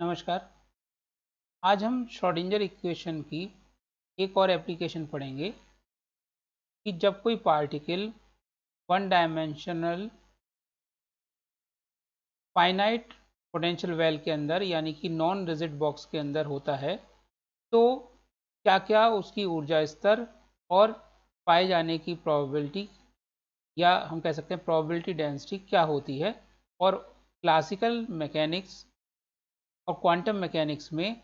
नमस्कार। आज हम श्रोडिंगर इक्वेशन की एक और एप्लीकेशन पढ़ेंगे कि जब कोई particle one dimensional finite potential well के अंदर यानी कि नॉन रिजिड बॉक्स के अंदर होता है तो क्या क्या उसकी ऊर्जा स्तर और पाए जाने की प्रोबेबिलिटी या हम कह सकते हैं प्रोबेबिलिटी डेंसिटी क्या होती है और क्लासिकल मैकेनिक्स और क्वांटम मैकेनिक्स में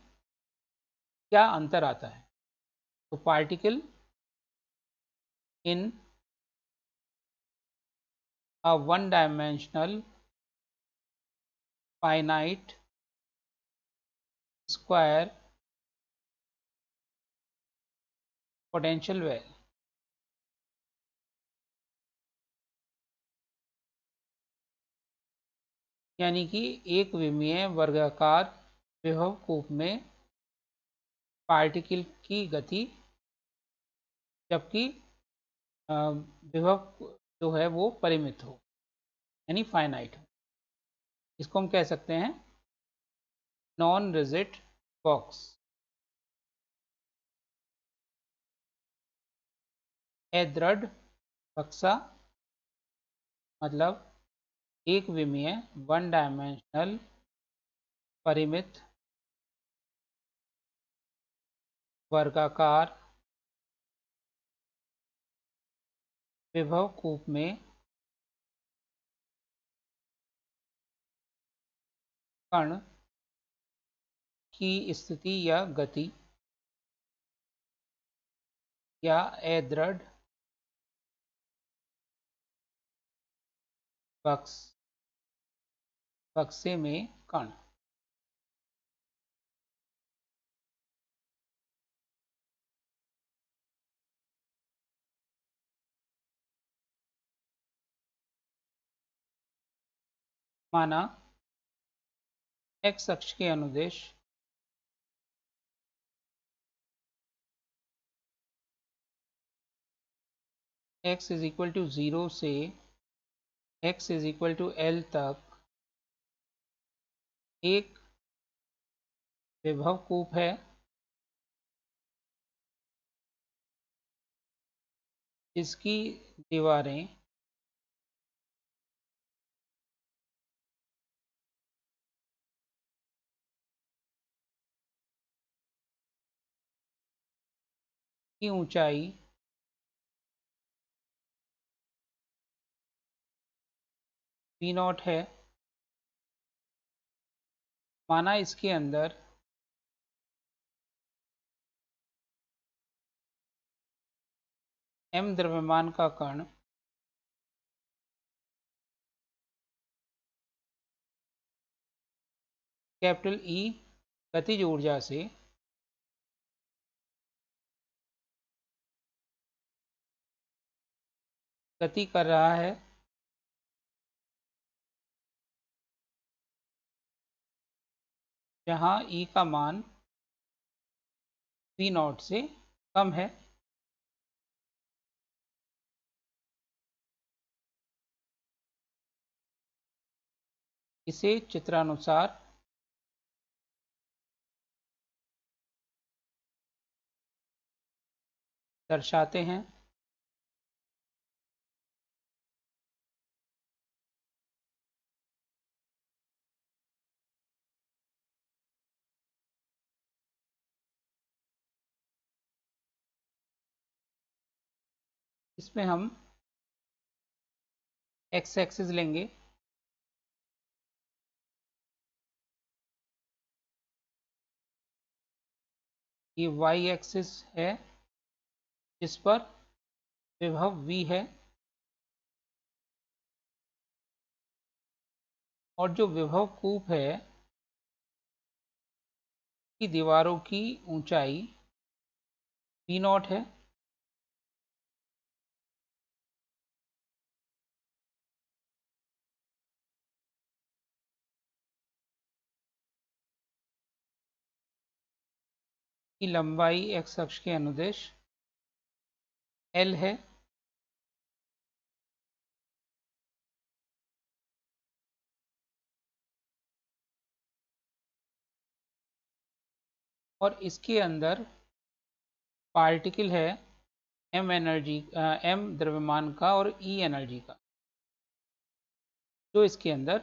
क्या अंतर आता है। तो particle in a one dimensional finite square potential well यानी कि एक विमीय वर्गाकार विभव कूप में पार्टिकल की गति जबकि विभव जो है वो परिमित हो यानी फाइनाइट हो। इसको हम कह सकते हैं नॉन रिजिड बॉक्स। अदृढ़ बक्सा मतलब एक विमीय वन डायमेंशनल परिमित वर्गाकार विभव कूप में कण की स्थिति या गति या अदृढ़ बक्से में कण। माना एक्स अक्ष के अनुदेश x इज इक्वल टू 0 से x is equal to L तक एक विभव कूप है जिसकी दीवारें की ऊंचाई V0 है। माना इसके अंदर m द्रव्यमान का कण कैपिटल E गतिज ऊर्जा से गति कर रहा है जहां E का मान V0 से कम है। इसे चित्रानुसार दर्शाते हैं। इसमें हम x एक्सिस लेंगे, ये y एक्सिस है जिस पर विभव v है और जो विभव कूप है की दीवारों की ऊंचाई V0 है। की लंबाई x अक्ष के अनुदेश L है। और इसके अंदर पार्टिकल है एम एनर्जी, एम द्रव्यमान का और ई एनर्जी का, जो इसके अंदर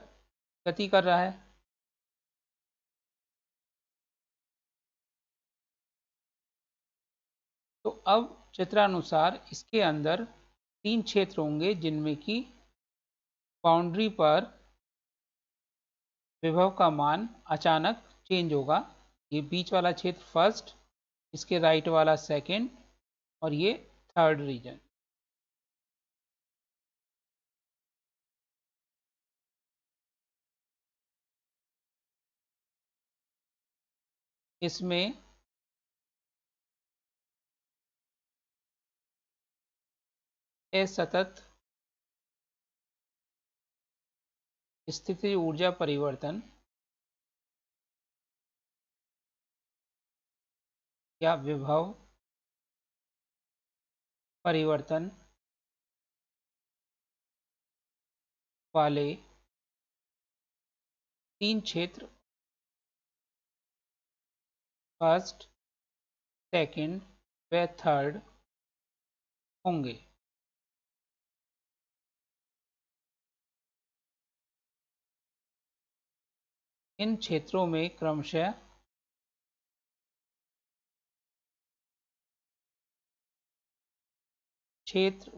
गति कर रहा है। तो अब चित्रानुसार इसके अंदर 3 क्षेत्र होंगे जिनमें कि बाउंड्री पर विभव का मान अचानक चेंज होगा। ये बीच वाला क्षेत्र फर्स्ट, इसके राइट वाला सेकंड और ये थर्ड रीजन। इसमें असतत स्थिति ऊर्जा परिवर्तन या विभव परिवर्तन वाले 3 क्षेत्र फर्स्ट, सेकंड व थर्ड होंगे। इन क्षेत्रों में क्रमशः क्षेत्र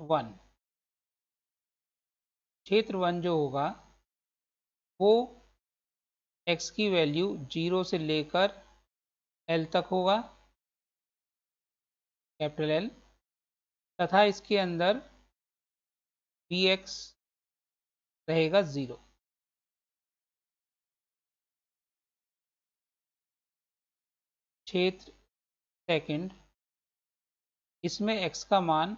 वन जो होगा वो x की वैल्यू 0 से लेकर l तक होगा, कैपिटल L, तथा इसके अंदर Vx रहेगा 0। क्षेत्र सेकंड, इसमें x का मान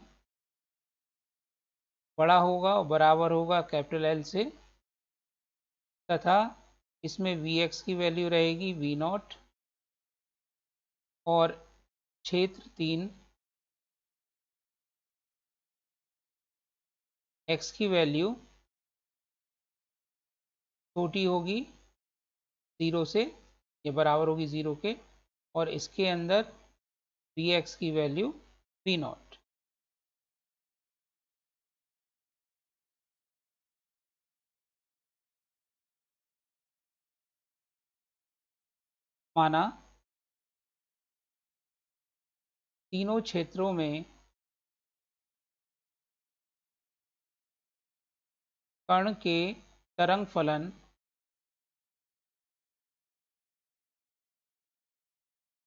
बड़ा होगा और बराबर होगा कैपिटल L से, तथा इसमें Vx की वैल्यू रहेगी V0। और क्षेत्र 3 x की वैल्यू छोटी होगी 0 से, ये बराबर होगी 0 के, और इसके अंदर Vx की वैल्यू V0। माना तीनों क्षेत्रों में कण के तरंग फलन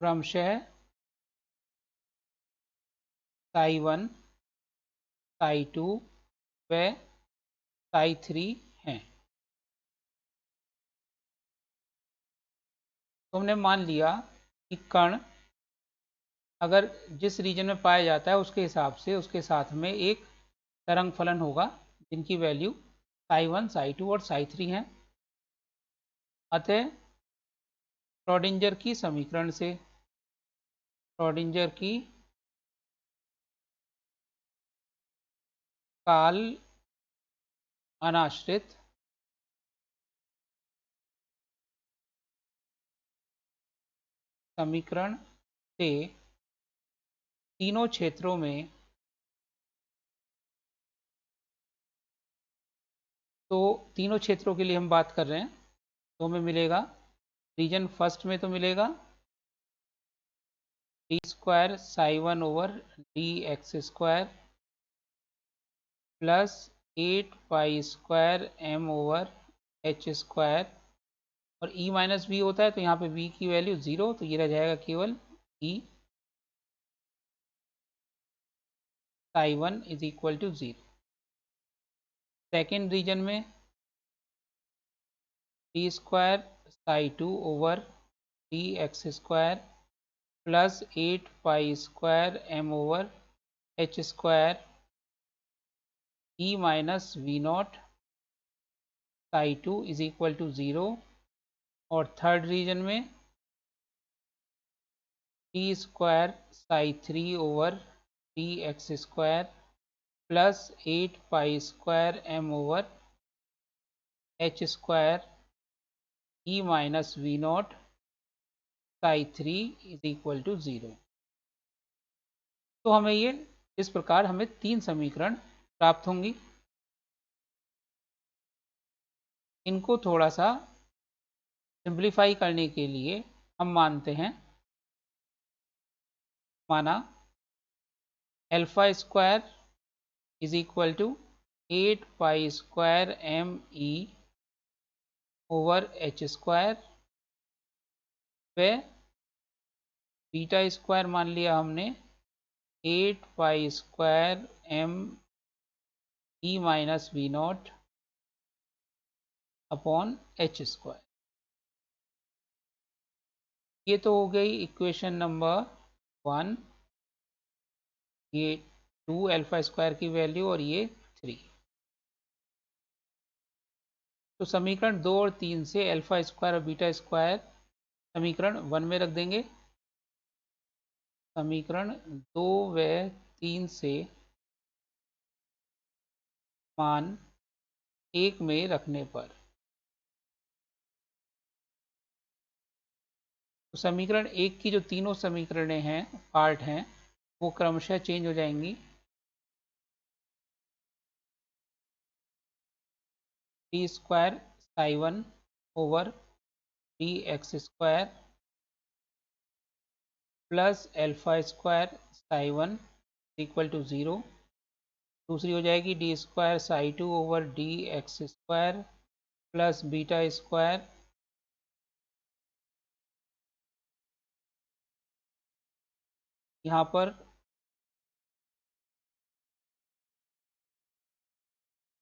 क्रमशः ψ1, ψ2 व ψ3 हैं। तो हमने मान लिया कि कण अगर जिस रीजन में पाया जाता है उसके हिसाब से उसके साथ में एक तरंग फलन होगा जिनकी वैल्यू ψ1, ψ2 और ψ3 हैं। अतः श्रोडिंगर की समीकरण से, श्रोडिंगर की काल अनाश्रित समीकरण से तीनों क्षेत्रों में, तो तीनों क्षेत्रों के लिए हम बात कर रहे हैं, तो हमें मिलेगा रीजन फर्स्ट में तो मिलेगा D square ψ1 over D X square plus 8 pi square m over h square, और e माइनस बी होता है तो यहाँ पे v की वैल्यू 0, तो ये रह जाएगा केवल e ψ1 is equal to 0। Second region में D square ψ2 over D X square plus 8 pi square m over h square e minus V0 ψ2 is equal to 0। और थर्ड रीजन में T square ψ3 over D X square plus 8 pi square m over h square e minus V0 psi3 is equal to 0। तो हमें ये इस प्रकार हमें 3 समीकरण प्राप्त होंगी। इनको थोड़ा सा सिंप्लीफाई करने के लिए हम मानते हैं, माना alpha square is equal to 8 pi square M E over H square, व बीटा स्क्वायर मान लिया हमने 8 pi square M E minus V not upon H square. ये तो हो गई इक्वेशन नंबर 1, ये 2 अल्फा स्क्वायर की वैल्यू और ये 3। तो समीकरण 2 और 3 से अल्फा स्क्वायर और बीटा स्क्वायर समीकरण 1 में रख देंगे। समीकरण 2 व 3 से मान 1 में रखने पर तो समीकरण 1 की जो तीनों समीकरणें हैं, पार्ट हैं, वो क्रमशः चेंज हो जाएंगी। D square psi 1 over D X square plus alpha square psi 1 equal to 0। दूसरी हो जाएगी D square psi 2 over D X square plus beta square यहाँ पर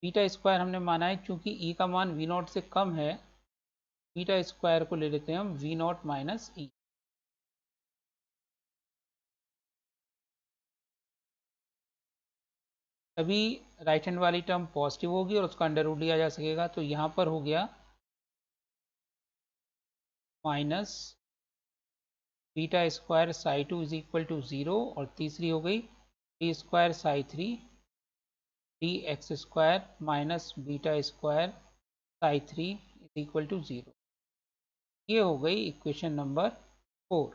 बीटा स्क्वायर हमने माना है क्योंकि ई का मान वी नॉट से कम है, बीटा स्क्वायर को ले लेते हैं हम वी नॉट माइनस ई। तभी राइट हैंड वाली टर्म पॉजिटिव होगी और उसका अंडर रूट लिया जा सकेगा। तो यहाँ पर हो गया minus beta square psi 2 is equal to 0 और तीसरी हो गई D square psi 3 D X square minus beta square psi 3 is equal to 0। ये हो गई इक्वेशन नंबर 4।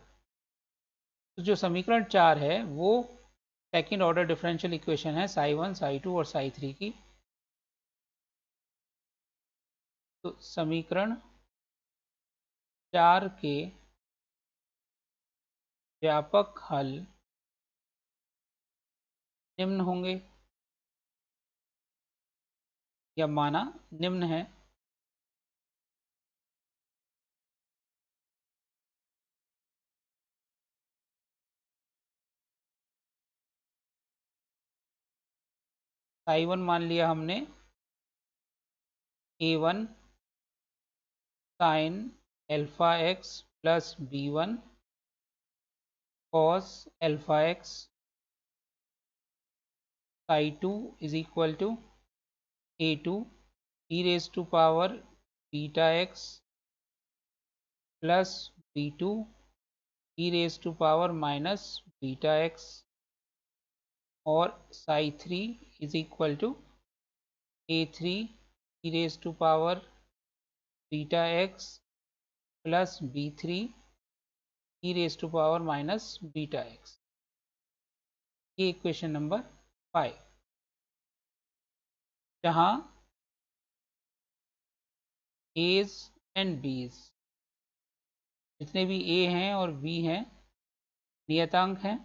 तो जो समीकरण 4 है वो सेकेंड ऑर्डर डिफरेंशियल इक्वेशन है साई 1 साई 2 और साई 3 की। तो समीकरण 4 के व्यापक हल निम्न होंगे, या माना निम्न है। साई 1 मान लिया हमने a1 sine alpha X plus b1 cos alpha X psi 2 is equal to a2 E raise to power beta X plus b2 E raise to power minus beta X और psi 3 is equal to a3 E raise to power beta X plus b3 E raise to power minus beta X. ये equation number 5, जहाँ as and बीज जितने भी ए हैं और B हैं नियतांक हैं।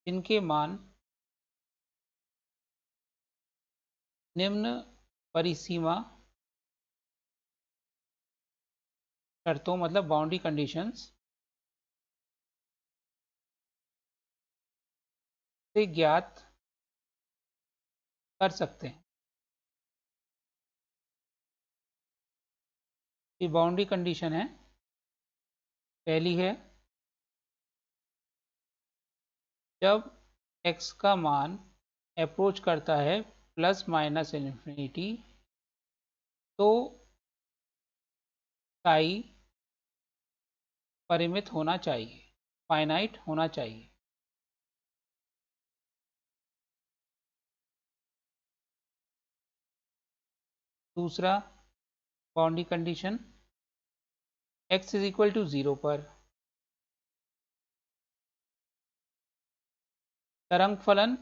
जिनके मान निम्न परिसीमा शर्तों मतलब बाउंड्री कंडीशंस से ज्ञात कर सकते हैं। ये बाउंड्री कंडीशन है, पहली है जब x का मान अप्रोच करता है प्लस माइनस इन्फिनिटी तो साई परिमित होना चाहिए, फाइनाइट होना चाहिए। दूसरा boundary condition x is equal to 0 पर तरंग फलन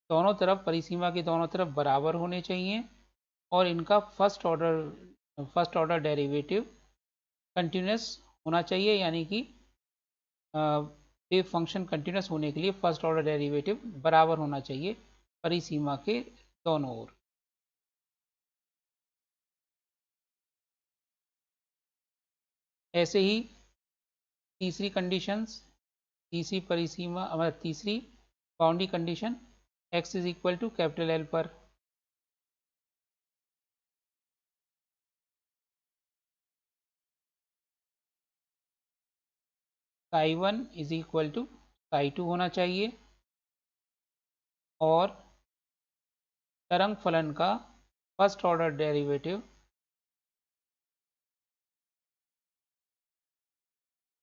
दोनों तरफ, परिसीमा के दोनों तरफ बराबर होने चाहिए और इनका फर्स्ट ऑर्डर डेरिवेटिव कंटिन्यूस होना चाहिए, यानी कि वेव फंक्शन कंटिन्यूस होने के लिए फर्स्ट ऑर्डर डेरिवेटिव बराबर होना चाहिए परिसीमा के दोनों ओर। ऐसे ही तीसरी कंडीशंस, तीसरी परिसीमा तीसरी boundary condition x is equal to capital L पर psi1 is equal to psi2 होना चाहिए और तरंग फलन का फर्स्ट ऑर्डर डेरिवेटिव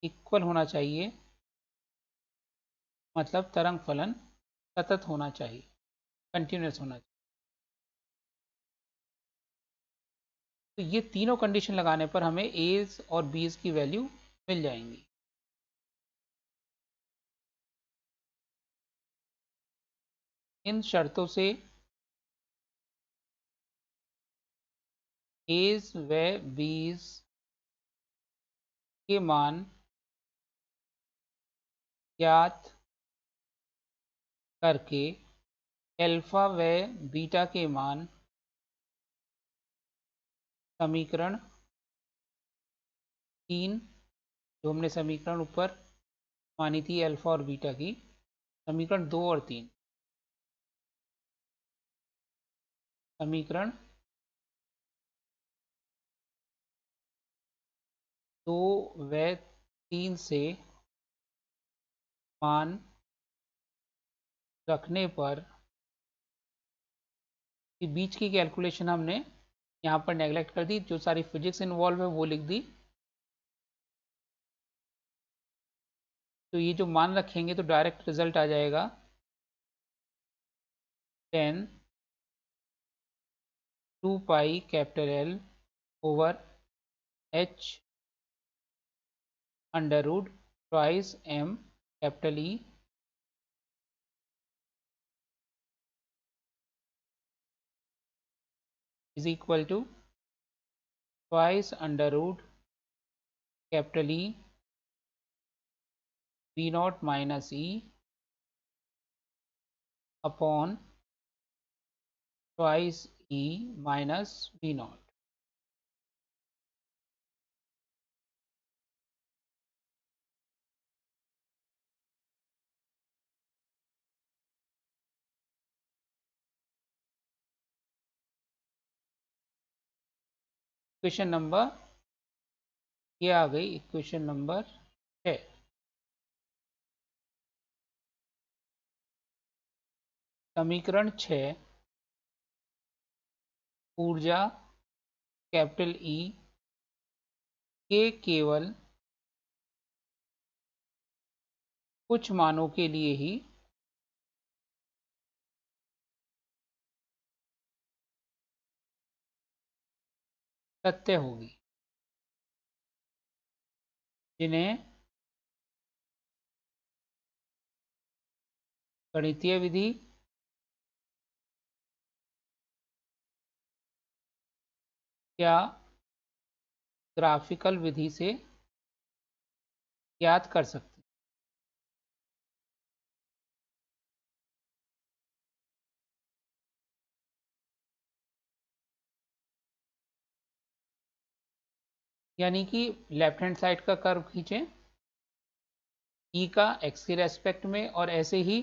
इक्वल होना चाहिए, मतलब तरंग फलन सतत होना चाहिए, कंटिन्यूस होना चाहिए। तो ये तीनों कंडीशन लगाने पर हमें एज और बीज की वैल्यू मिल जाएंगी। इन शर्तों से एज व बीज के मान ज्ञात करके अल्फा व बीटा के मान समीकरण 3, जो हमने समीकरण ऊपर मानी थी अल्फा और बीटा की, समीकरण 2 और 3, समीकरण 2 व 3 से मान रखने पर बीच की कैलकुलेशन हमने यहाँ पर नेगलेक्ट कर दी, जो सारी फिजिक्स इन्वॉल्व है वो लिख दी। तो ये जो मान रखेंगे तो डायरेक्ट रिजल्ट आ जाएगा 10 2 pi capital L over H under root twice M capital E is equal to twice under root capital E V naught minus E upon twice E minus V naught। Equation number ये आ गई, equation number 6। समीकरण 6 ऊर्जा capital E के केवल कुछ मानों के लिए ही सत्य होगी, जिन्हें गणितीय विधि या ग्राफिकल विधि से ज्ञात कर सकते हैं। यानी कि लेफ्ट हैंड साइड का कर्व खींचें E का x के रेस्पेक्ट में, और ऐसे ही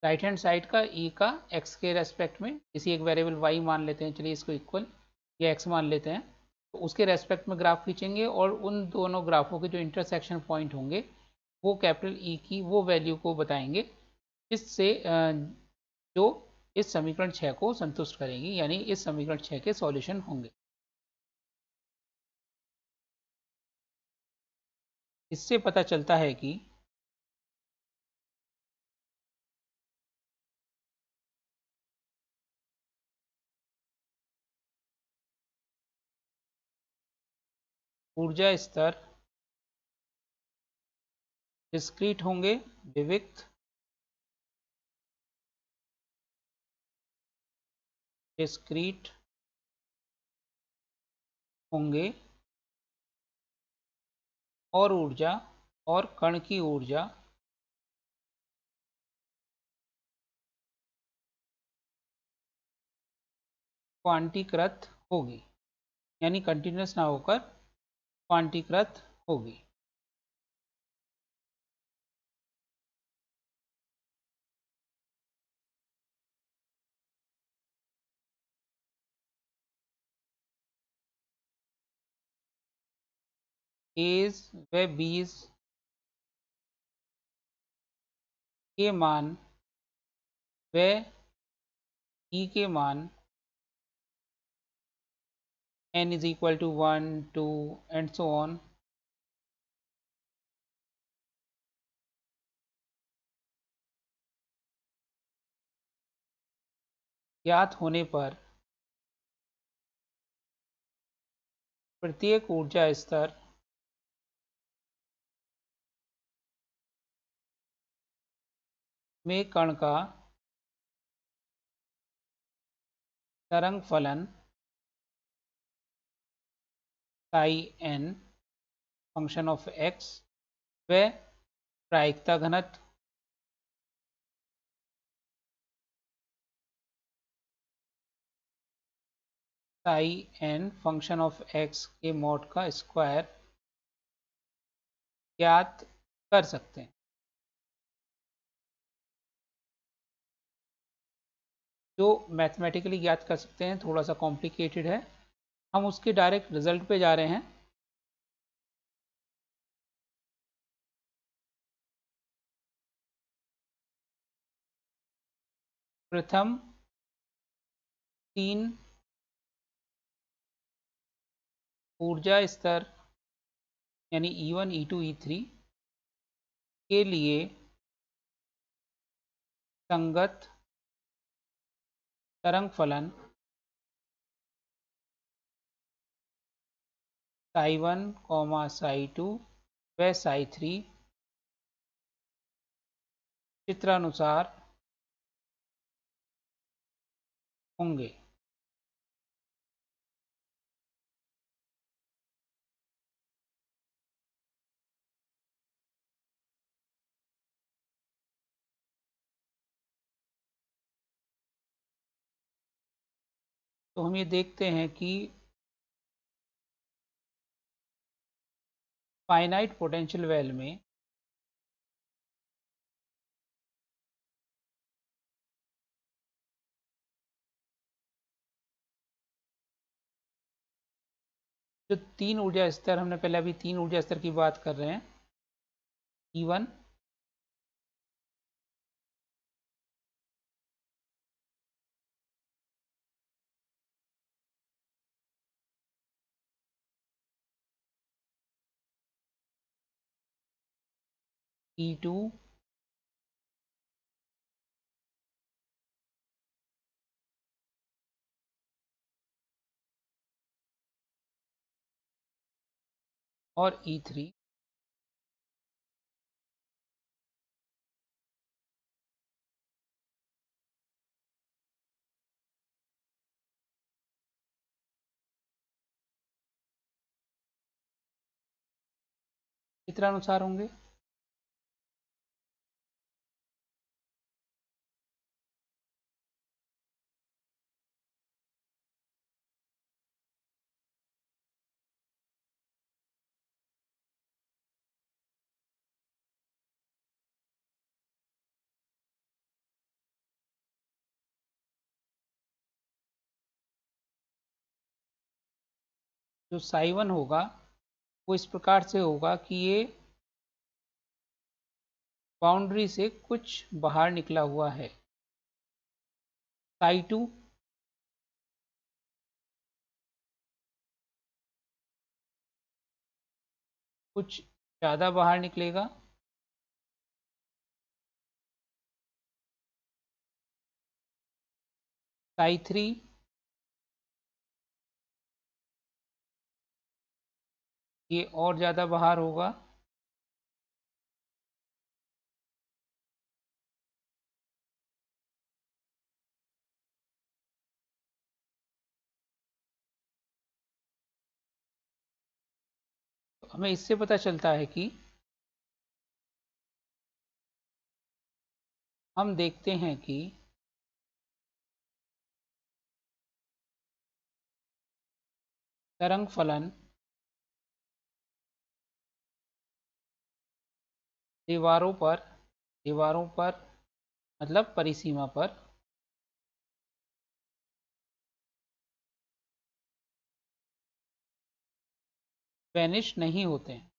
राइट हैंड साइड का E का x के रेस्पेक्ट में, किसी एक वेरिएबल y मान लेते हैं, चलिए इसको इक्वल या x मान लेते हैं, तो उसके रेस्पेक्ट में ग्राफ खींचेंगे और उन दोनों ग्राफों के जो इंटरसेक्शन पॉइंट होंगे वो कैपिटल E की वो वैल्यू को बताएंगे जिससे जो इस समीकरण 6 को संतुष्ट करेंगी, यानी इस समीकरण 6 के सॉल्यूशन होंगे। इससे पता चलता है कि ऊर्जा स्तर डिस्क्रीट होंगे, विविक्त डिस्क्रीट होंगे, और ऊर्जा और कण की ऊर्जा क्वांटीकृत होगी, यानी कंटिन्यूस ना होकर क्वांटीकृत होगी। एज व बीज के मान व ई के मान n is equal to 1, 2 and so on ज्ञात होने पर प्रत्येक ऊर्जा स्तर में कण का तरंग फलन psi n function of x व प्रायिकता घनत्व psi n function of x के मॉड का स्क्वायर ज्ञात कर सकते हैं। जो मैथमेटिकली ज्ञात कर सकते हैं थोड़ा सा कॉम्प्लिकेटेड है, हम उसके डायरेक्ट रिजल्ट पे जा रहे हैं। प्रथम 3 ऊर्जा स्तर यानी E1, E2, E3 के लिए संगत तरंग फलन psi1, psi2 व psi3 चित्रानुसार होंगे। तो हम ये देखते हैं कि फाइनाइट पोटेंशियल वेल में जो 3 ऊर्जा स्तर हमने पहले अभी 3 ऊर्जा स्तर की बात कर रहे हैं, E1, E2 और E3 चित्रानुसार होंगे। जो psi1 होगा वो इस प्रकार से होगा कि ये बाउंड्री से कुछ बाहर निकला हुआ है। psi2 कुछ ज़्यादा बाहर निकलेगा। psi3 ये और ज़्यादा बाहर होगा। तो हमें इससे पता चलता है कि हम देखते हैं कि तरंग फलन दीवारों पर मतलब परिसीमा पर वैनिश नहीं होते हैं।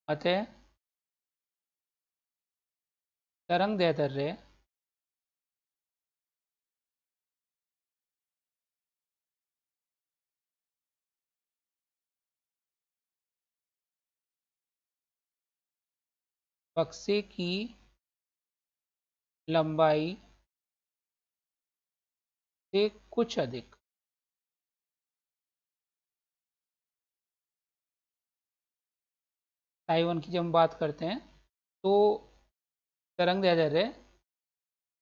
अतः तरंग दैर्ध्य बक्से की लंबाई से कुछ अधिक साई 1 की जब हम बात करते हैं तो तरंग दैर्ध्य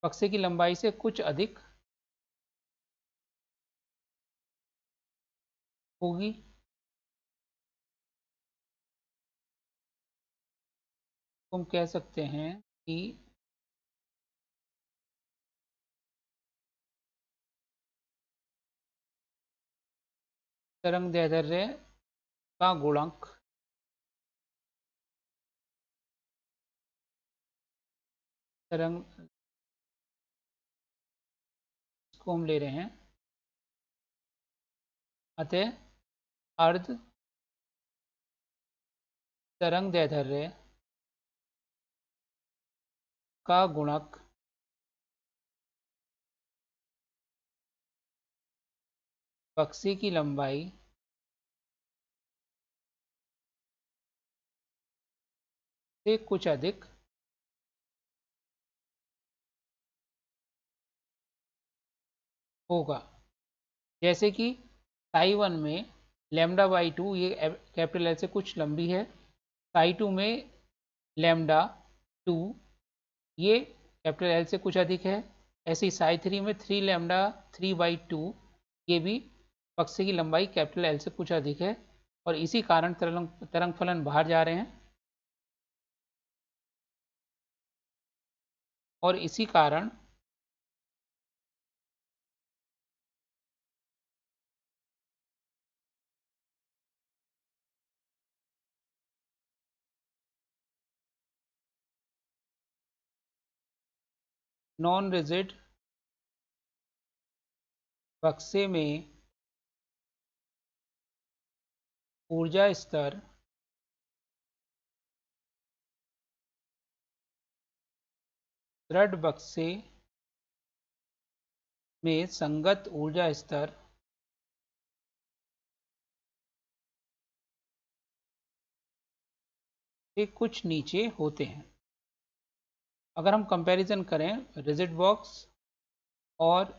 बक्से की लंबाई से कुछ अधिक होगी। तो हम कह सकते हैं कि तरंग दैर्ध्य का गुणक तरंग को हम ले रहे हैं, अतः अर्ध तरंग दैर्ध्य का गुणक बक्से की लंबाई से कुछ अधिक होगा। जैसे कि साई 1 में λ/2 ये कैपिटल एल से कुछ लंबी है, साई 2 में λ2 ये कैपिटल एल से कुछ अधिक है। ऐसे ही साई 3 में 3λ3/2 ये भी बक्से की लंबाई कैपिटल एल से कुछ अधिक है, और इसी कारण तरंग फलन बाहर जा रहे हैं, और इसी कारण नॉन रिजिड बक्से में ऊर्जा स्तर दृढ़ बक्से में संगत ऊर्जा स्तर से कुछ नीचे होते हैं। अगर हम कंपैरिजन करें रिजिड बॉक्स और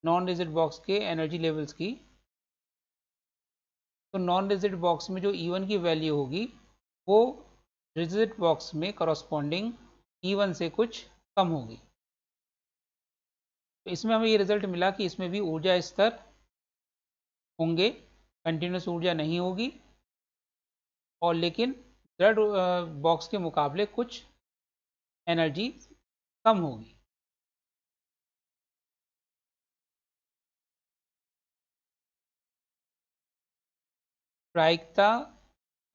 नॉन रिजिड बॉक्स के एनर्जी लेवल्स की, तो नॉन रिजिड बॉक्स में जो E1 की वैल्यू होगी वो रिजिड बॉक्स में करस्पॉन्डिंग E1 से कुछ कम होगी। तो इसमें हमें ये रिजल्ट मिला कि इसमें भी ऊर्जा स्तर होंगे, कंटिन्यूस ऊर्जा नहीं होगी, और लेकिन दृढ़ बॉक्स के मुकाबले कुछ एनर्जी कम होगी। प्रायिकता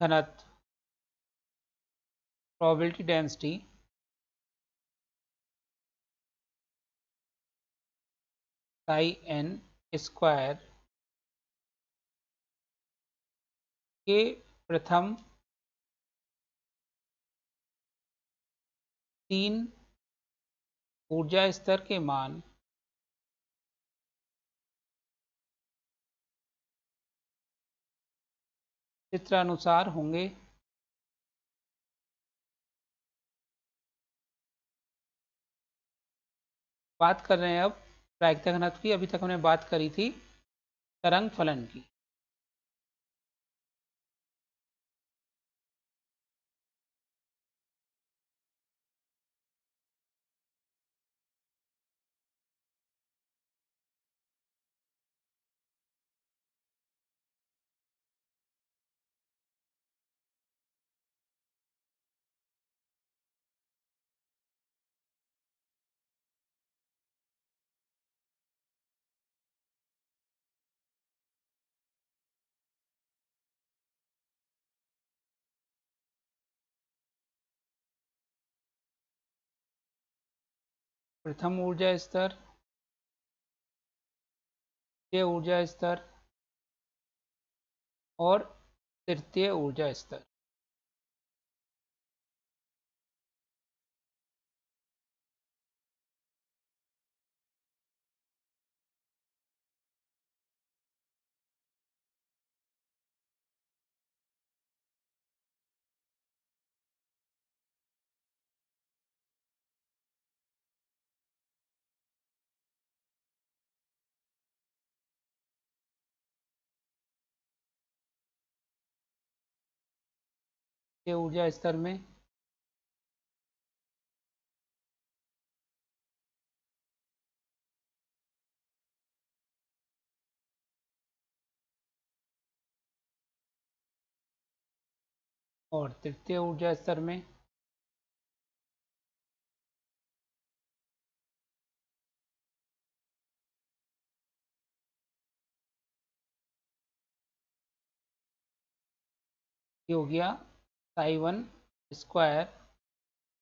घनत्व प्रोबेबिलिटी डेंसिटी Sin² के प्रथम 3 ऊर्जा स्तर के मान चित्रानुसार होंगे। बात कर रहे हैं अब प्रायिकता घनत्व की। अभी तक हमने बात करी थी तरंग फलन की। प्रथम ऊर्जा स्तर, द्वितीय ऊर्जा स्तर और तृतीय ऊर्जा स्तर। द्वितीय ऊर्जा स्तर में और तृतीय ऊर्जा स्तर में ये हो गया psi 1 स्क्वायर,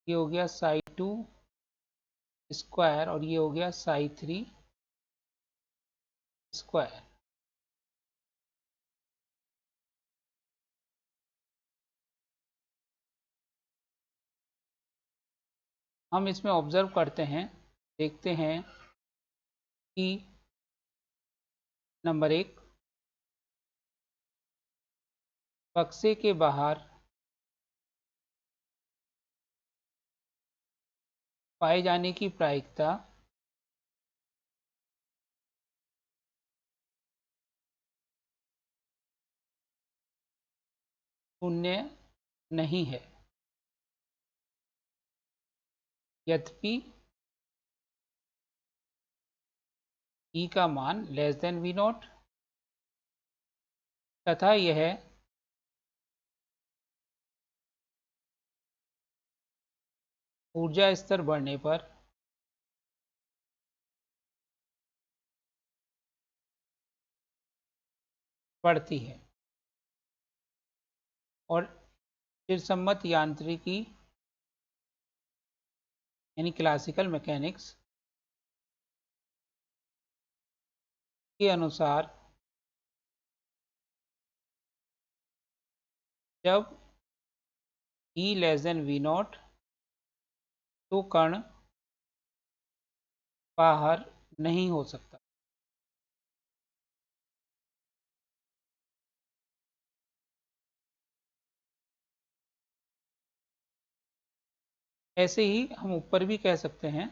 ये हो गया psi 2 स्क्वायर और ये हो गया psi 3 स्क्वायर। हम इसमें ऑब्जर्व करते हैं, देखते हैं कि नंबर 1, बक्से के बाहर पाए जाने की प्रायिकता शून्य नहीं है, यद्यपि E का मान लेस देन V0 तथा यह ऊर्जा स्तर बढ़ने पर बढ़ती है और चिरसम्मत यांत्रिकी यानी क्लासिकल मैकेनिक्स के अनुसार जब E लेस देन V0 तो कण बाहर नहीं हो सकता। ऐसे ही हम ऊपर भी कह सकते हैं,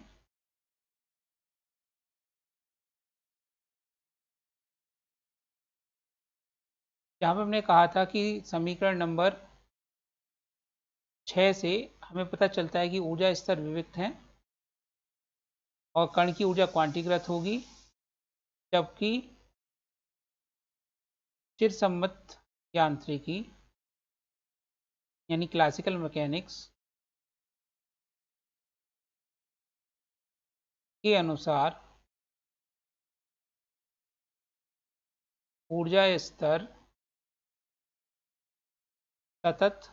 जहाँ पे हमने कहा था कि समीकरण नंबर 6 से हमें पता चलता है कि ऊर्जा स्तर विविक्त हैं और कण की ऊर्जा क्वांटीकृत होगी, जबकि चिरसम्मत यांत्रिकी यानी क्लासिकल मैकेनिक्स के अनुसार ऊर्जा स्तर सतत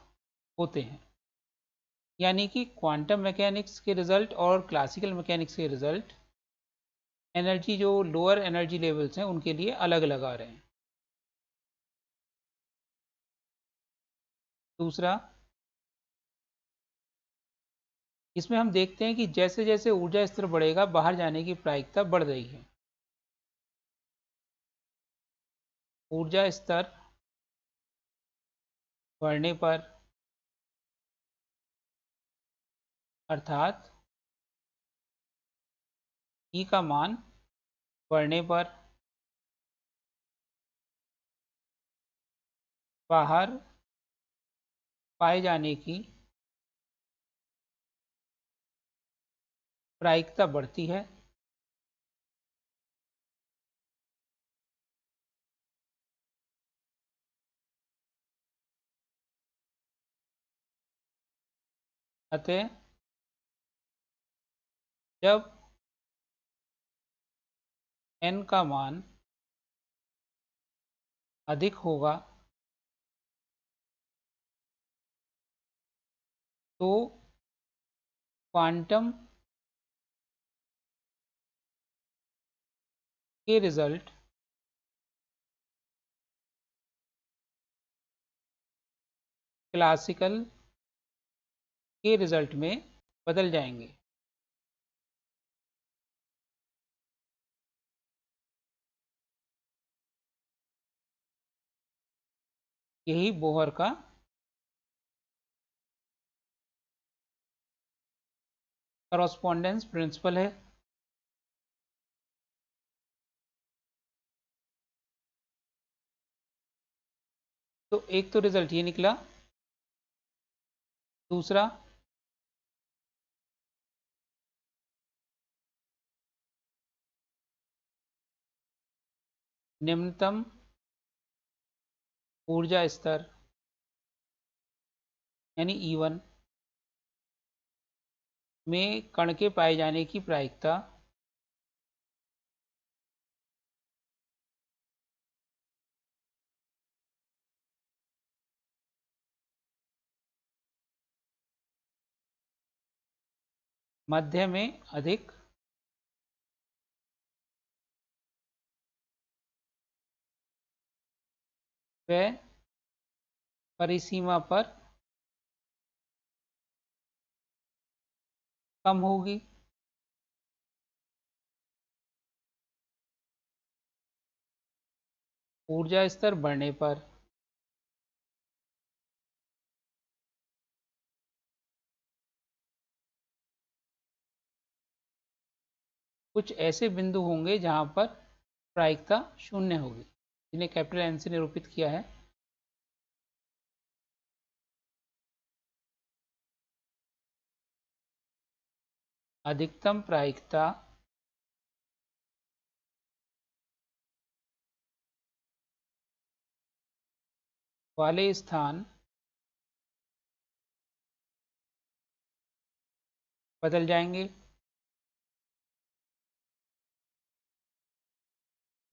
होते हैं। यानी कि क्वांटम मैकेनिक्स के रिजल्ट और क्लासिकल मैकेनिक्स के रिजल्ट एनर्जी जो लोअर एनर्जी लेवल्स हैं उनके लिए अलग अलग आ रहे हैं। दूसरा, इसमें हम देखते हैं कि जैसे जैसे ऊर्जा स्तर बढ़ेगा बाहर जाने की प्रायिकता बढ़ रही है। ऊर्जा स्तर बढ़ने पर अर्थात ई का मान बढ़ने पर बाहर पाए जाने की प्रायिकता बढ़ती है। अतः जब n का मान अधिक होगा तो क्वांटम के रिजल्ट क्लासिकल के रिजल्ट में बदल जाएंगे। यही बोहर का करस्पॉन्डेंस प्रिंसिपल है। तो एक तो रिजल्ट ये निकला। दूसरा, निम्नतम ऊर्जा स्तर यानी E1 में कण के पाए जाने की प्रायिकता मध्य में अधिक व परिसीमा पर कम होगी। ऊर्जा स्तर बढ़ने पर कुछ ऐसे बिंदु होंगे जहां पर प्रायिकता शून्य होगी, जिन्हें कैपिटल एन से निरूपित किया है। अधिकतम प्रायिकता वाले स्थान बदल जाएंगे।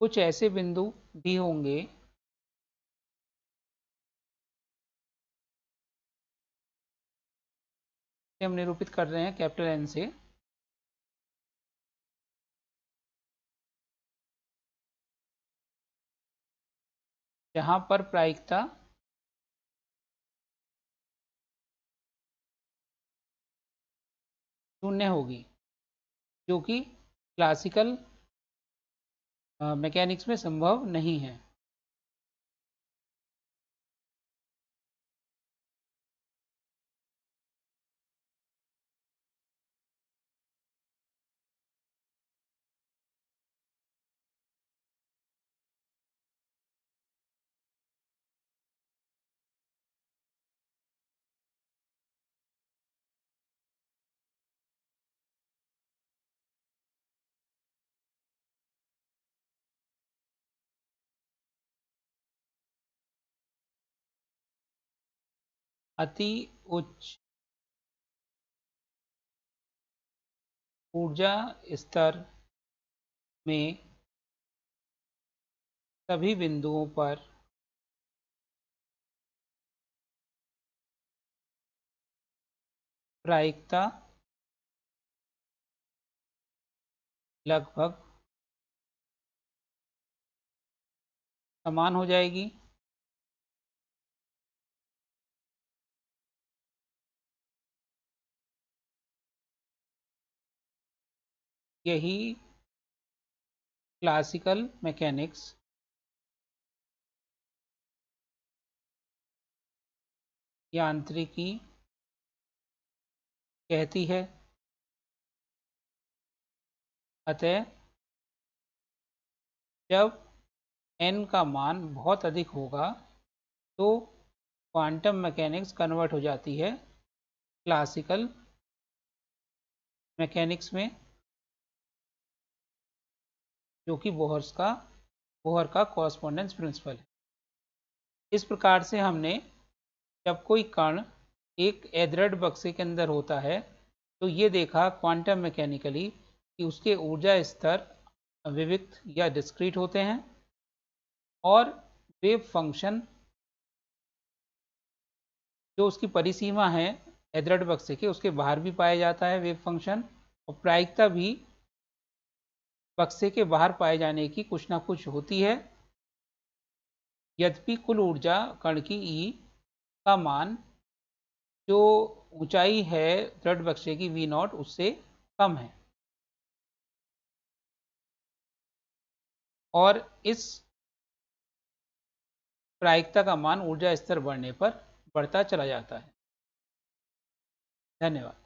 कुछ ऐसे बिंदु भी होंगे हम निरूपित कर रहे हैं कैपिटल एन से, जहां पर प्रायिकता शून्य होगी, जो कि क्लासिकल मैकेनिक्स में संभव नहीं है। अति उच्च ऊर्जा स्तर में सभी बिंदुओं पर प्रायिकता लगभग समान हो जाएगी। यही क्लासिकल मैकेनिक्स यांत्रिकी कहती है। अतः जब n का मान बहुत अधिक होगा तो क्वांटम मैकेनिक्स कन्वर्ट हो जाती है क्लासिकल मैकेनिक्स में, जो कि बोहर का कॉरस्पॉडेंस प्रिंसिपल है। इस प्रकार से हमने जब कोई कण एक एदरेड बक्से के अंदर होता है तो ये देखा क्वांटम मैकेनिकली कि उसके ऊर्जा स्तर विविक्त या डिस्क्रीट होते हैं और वेव फंक्शन जो उसकी परिसीमा है एदरेड बक्से के उसके बाहर भी पाया जाता है वेव फंक्शन, और प्रायिकता भी बक्से के बाहर पाए जाने की कुछ ना कुछ होती है। यद्यपि कुल ऊर्जा कण की ई का मान जो ऊंचाई है दृढ़ बक्से की वी नॉट उससे कम है, और इस प्रायिकता का मान ऊर्जा स्तर बढ़ने पर बढ़ता चला जाता है। धन्यवाद।